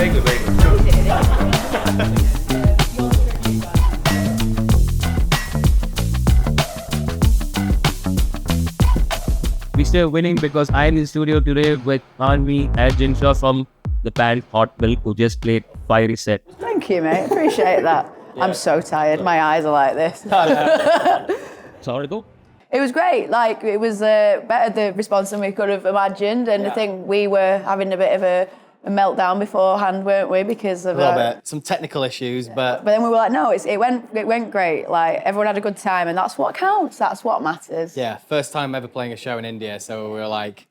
Very good, very good. We stay winning because I'm in the studio today with Anvi and Jinsha from the band Hot Milk, who just played Fiery Set. Thank you, mate. Appreciate that. Yeah. I'm so tired. My eyes are like this. So how did it go? It was great. Like, it was better the response than we could have imagined. And I think we were having a bit of a meltdown beforehand, weren't we? Because of a little bit, some technical issues, but then we were like, no, it went great. Like, everyone had a good time, and that's what counts. That's what matters. Yeah, first time ever playing a show in India, so we were like,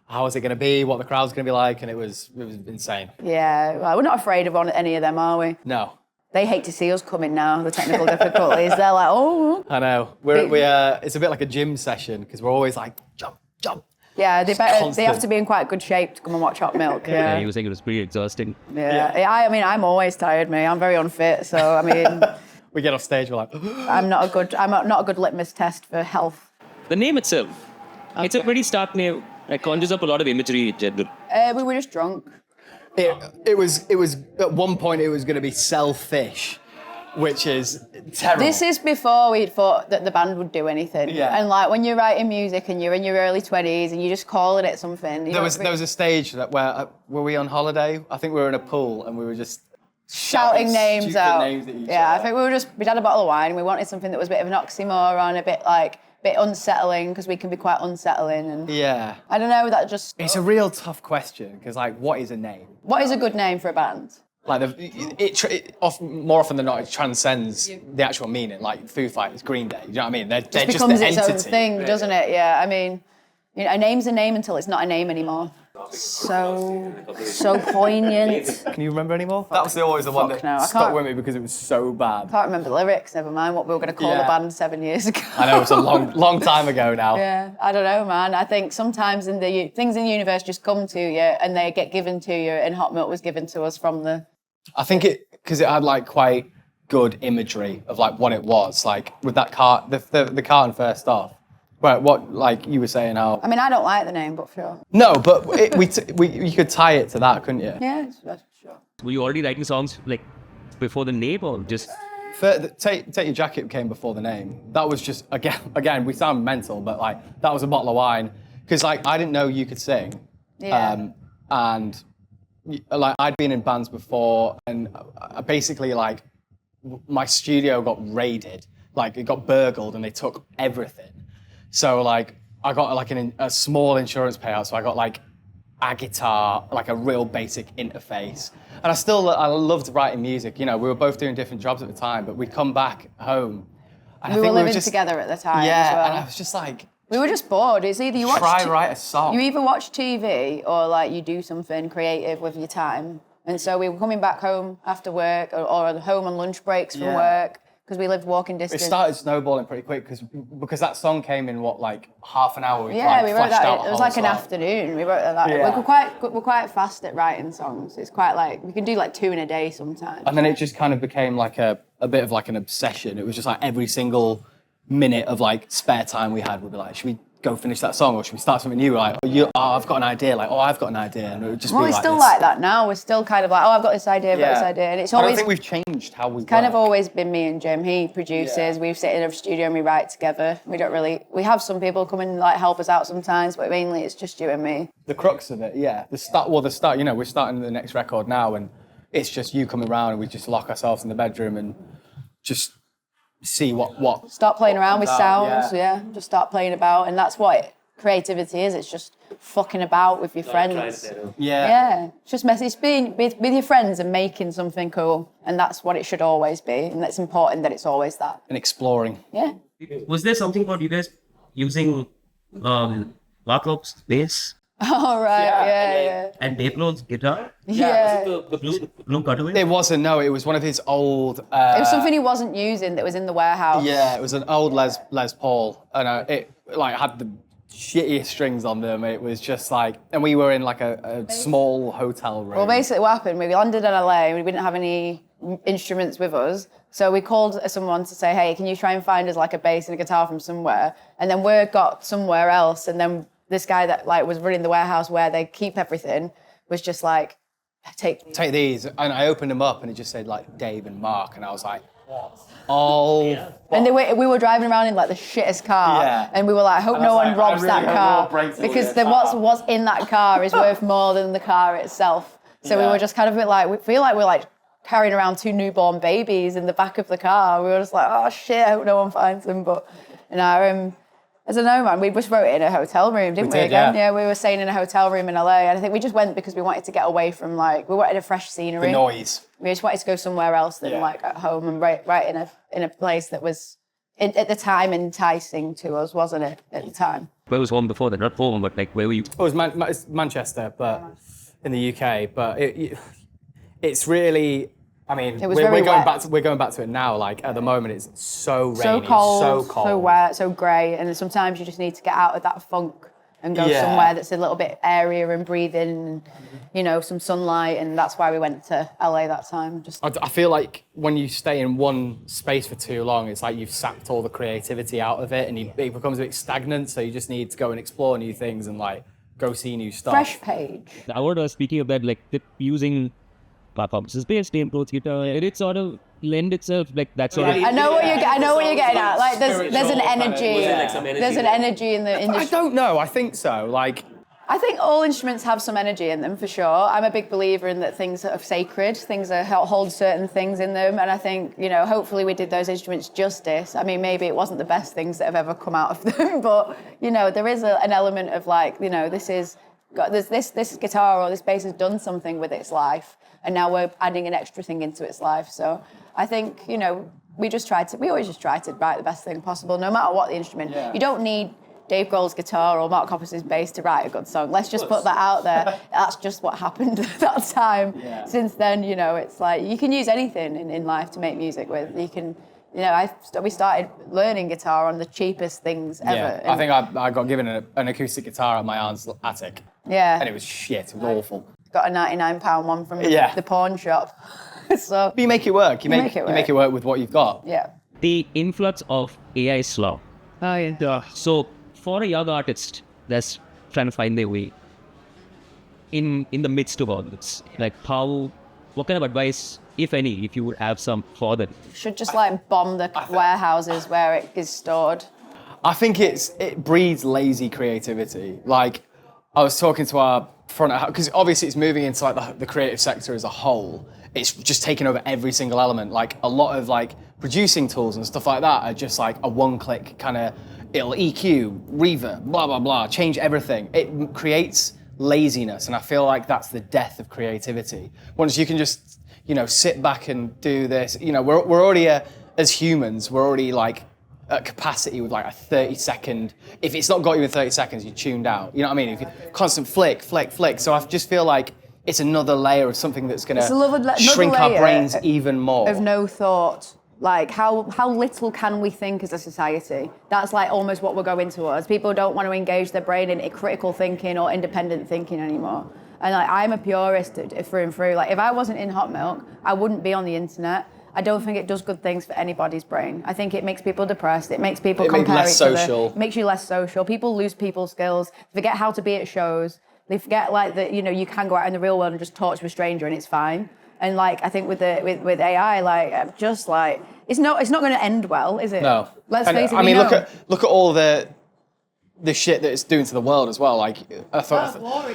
how is it going to be? What the crowd's going to be like? And it was insane. Yeah, well, we're not afraid of any of them, are we? No. They hate to see us coming now, the technical difficulties. They're like, oh. I know. It's a bit like a gym session because we're always like, jump. Yeah, they have to be in quite good shape to come and watch Hot Milk. Yeah, you were saying it was pretty exhausting. Yeah. I mean, I'm always tired, mate. I'm very unfit, so I mean. We get off stage, we're like, I'm not a good litmus test for health. The name itself, it's a pretty stark name. It conjures up a lot of imagery in general. We were just drunk. It was at one point it was going to be selfish, which is terrible. This is before we'd thought that the band would do anything. Yeah. And like when you're writing music and you're in your early 20s and you're just calling it something. There was a stage where were we on holiday? I think we were in a pool and we were just shouting names out. Names at each other. I think we'd had a bottle of wine and we wanted something that was a bit of an oxymoron, a bit unsettling, because we can be quite unsettling. And yeah. I don't know, that just... It's a real tough question, because like, what is a name? What is a good name for a band? Like, more often than not, it transcends the actual meaning. Like Foo Fighters, Green Day, you know what I mean? They're just the entity. It becomes its own thing, doesn't it? Yeah, I mean, you know, a name's a name until it's not a name anymore. So poignant. Can you remember any more? That was always the one that stuck with me because it was so bad. I can't remember the lyrics, never mind what we were going to call the band 7 years ago. I know, it's a long time ago now. Yeah, I don't know, man. I think sometimes things in the universe just come to you and they get given to you, and Hot Milk was given to us from the... I think because it had like quite good imagery of like what it was, like with that the carton first off. Right, what, like you were saying how... I mean, I don't like the name, but sure. No, but you could tie it to that, couldn't you? Yeah, sure. Were you already writing songs like before the name or just... Take Your Jacket came before the name. That was just, again, we sound mental, but like, that was a bottle of wine. Because like, I didn't know you could sing. Yeah. And like, I'd been in bands before, and basically like, my studio got raided. Like, it got burgled and they took everything. So like, I got like a small insurance payout, so I got like a guitar, like a real basic interface. And I loved writing music. You know, we were both doing different jobs at the time, but we'd come back home. And we were living together at the time as well. And I was just like... We were just bored. It's either you watch... write a song. You either watch TV or like you do something creative with your time. And so we were coming back home after work or home on lunch breaks from work. Because we lived walking distance. It started snowballing pretty quick because that song came in like half an hour. We wrote that. It was like an afternoon. We wrote that. Yeah. We're quite fast at writing songs. It's quite like we can do like 2 in a day sometimes. And then it just kind of became like a bit of like an obsession. It was just like every single minute of like spare time we had, we'd be like, should we go finish that song or should we start something new? Like, I've got an idea. Like, I've got an idea, and it would just be like. Well, it's still like that now. We're still kind of like, I've got this idea, and it's always. I don't think we've changed how we. It's kind of always been me and Jim. He produces. We sit in a studio and we write together. We don't really. We have some people come and like help us out sometimes, but mainly it's just you and me. The crux of it, yeah. The start. You know, we're starting the next record now, and it's just you coming around, and we just lock ourselves in the bedroom and just see what. Start playing around with sounds. Yeah. Just start playing about, and that's what creativity is. It's just fucking about with your friends. Yeah. It's just messy. It's being with your friends and making something cool, and that's what it should always be. And it's important that it's always that. And exploring. Yeah. Was there something about you guys using Warclub's bass? Oh, right. Yeah. And Dave Grohl's guitar? Yeah. Was it the blue cutaway? It wasn't. No, it was one of his old. It was something he wasn't using that was in the warehouse. Yeah, it was an old Les Paul, and it like had the shittiest strings on them. It was just like, and we were in like a small hotel room. Well, basically what happened, we landed in LA and we didn't have any instruments with us. So we called someone to say, hey, can you try and find us like a bass and a guitar from somewhere? And then word got somewhere else. And then this guy that like was running the warehouse where they keep everything was just like, take these, and I opened them up, and it just said like Dave and Mark, and I was like, oh. Yeah. And we were driving around in like the shittest car, and we were like, I hope no one robs that car, because what's in that car is worth more than the car itself. So we were just kind of a bit like, we feel like we're like carrying around 2 newborn babies in the back of the car. We were just like, oh shit, I hope no one finds them. But I don't know, man. We just wrote it in a hotel room, didn't we? Again, yeah. We were staying in a hotel room in LA, and I think we just went because we wanted to get away from we wanted a fresh scenery, the noise. We just wanted to go somewhere else than like at home, and right in a place that was at the time enticing to us, wasn't it? At the time. Where was home before that? Not home, but like where were you? It was it's Manchester, but in the UK. But it's really. I mean, we're going back to it now. Like at the moment, it's so rainy, so cold, so wet, so grey, and sometimes you just need to get out of that funk and go somewhere that's a little bit airier and breathe in, some sunlight. And that's why we went to LA that time. I feel like when you stay in one space for too long, it's like you've sapped all the creativity out of it, and it becomes a bit stagnant. So you just need to go and explore new things and like go see new stuff. Fresh page. I was speaking of that, like using performances-based approach guitar, it sort of lend itself like that sort of. I know what you're getting at. Like there's an energy. There's an energy in the industry. I don't know. I think so. Like. I think all instruments have some energy in them for sure. I'm a big believer in that things are sacred, things that hold certain things in them, and I think hopefully we did those instruments justice. I mean, maybe it wasn't the best things that have ever come out of them, but there is an element of like this guitar or this bass has done something with its life. And now we're adding an extra thing into its life. So I think, we always just try to write the best thing possible, no matter what the instrument. Yeah. You don't need Dave Grohl's guitar or Mark Hoppus's bass to write a good song. Let's just put that out there. That's just what happened at that time. Yeah. Since then, it's like you can use anything in life to make music with. You can, we started learning guitar on the cheapest things ever. Yeah. I think I got given an acoustic guitar at my aunt's attic. Yeah. And it was shit. It was awful. Got a £99 one from the pawn shop. So but you make it work. You make it work with what you've got. Yeah. The influx of AI slow. Oh yeah. So for a young artist that's trying to find their way in the midst of all this, like what kind of advice, if any, if you would have some for them? Should just bomb the warehouses where it is stored. I think it breeds lazy creativity. Like I was talking to our front of house, because obviously it's moving into like the creative sector as a whole. It's just taking over every single element. Like a lot of like producing tools and stuff like that are just like a one-click kind of, it'll EQ, reverb, blah, blah, blah, change everything. It creates laziness, and I feel like that's the death of creativity. Once you can just, sit back and do this, we're already, as humans, we're already like, at capacity with like a 30-second. If it's not got you in 30 seconds, you're tuned out. You know what I mean? If you constant flick. So I just feel like it's another layer of something that's going to shrink our brains even more. Of no thought. Like how little can we think as a society? That's like almost what we're going towards. People don't want to engage their brain in critical thinking or independent thinking anymore. And like I'm a purist through and through. Like if I wasn't in Hot Milk, I wouldn't be on the internet. I don't think it does good things for anybody's brain. I think it makes people depressed. It makes people compare each other. It makes you less social. People lose people skills. Forget how to be at shows. They forget like that. You can go out in the real world and just talk to a stranger and it's fine. And like I think with AI, like just like it's not going to end well, is it? No. Let's face it. I mean, look at all the shit that it's doing to the world as well. Like I thought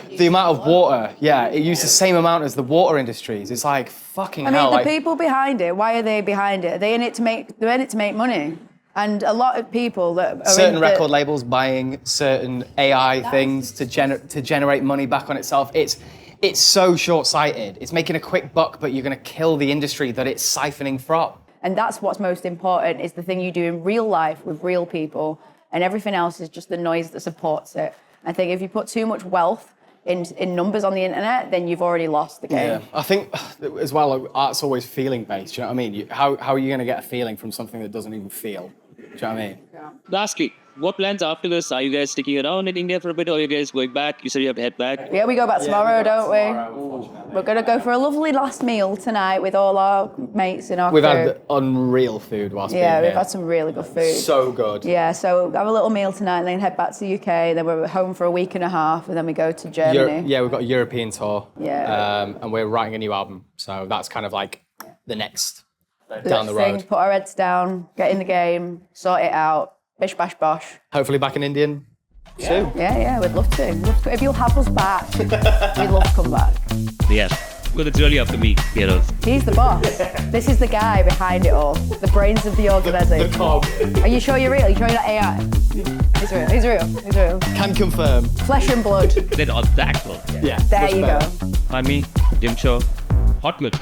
the amount of water, it used the same amount as the water industries. It's like fucking hell. I mean, the people behind it, why are they behind it? They're in it to make money. And a lot of people that are certain record labels buying certain AI things to generate money back on itself. It's so short-sighted. It's making a quick buck, but you're going to kill the industry that it's siphoning from. And that's what's most important, is the thing you do in real life with real people, and everything else is just the noise that supports it. I think if you put too much wealth in numbers on the internet, then you've already lost the game. Yeah, I think as well, art's always feeling-based, do you know what I mean? How are you going to get a feeling from something that doesn't even feel? Do you know what I mean? Yeah. Lastly, what plans after this? Are you guys sticking around in India for a bit, or are you guys going back? You said you have to head back. Yeah, we go back tomorrow, don't we? Unfortunately. We're going to go for a lovely last meal tonight with all our mates in our We've crew. had unreal food whilst being Yeah, here. we've had some really good food. So good. Yeah, so have a little meal tonight and then head back to the UK. Then we're home for a week and a half and then we go to Germany. Yeah, we've got a European tour. Yeah. And we're writing a new album. So that's kind of like the next down the Thing, road. put our heads down, get in the game, sort it out. Bish, bash, bosh. Hopefully back in Indian too. Yeah, we'd love to. If you'll have us back, we'd love to come back. Yeah. Well, it's really up to me, you know. He's the boss. This is the guy behind it all. The brains of the organisation. The cog. Are you sure you're real? Are you sure you're not AI? He's real. Can confirm. Flesh and blood. Then on that one. Yeah. There much you better. go. Find me, Jim Show, Hot Milk.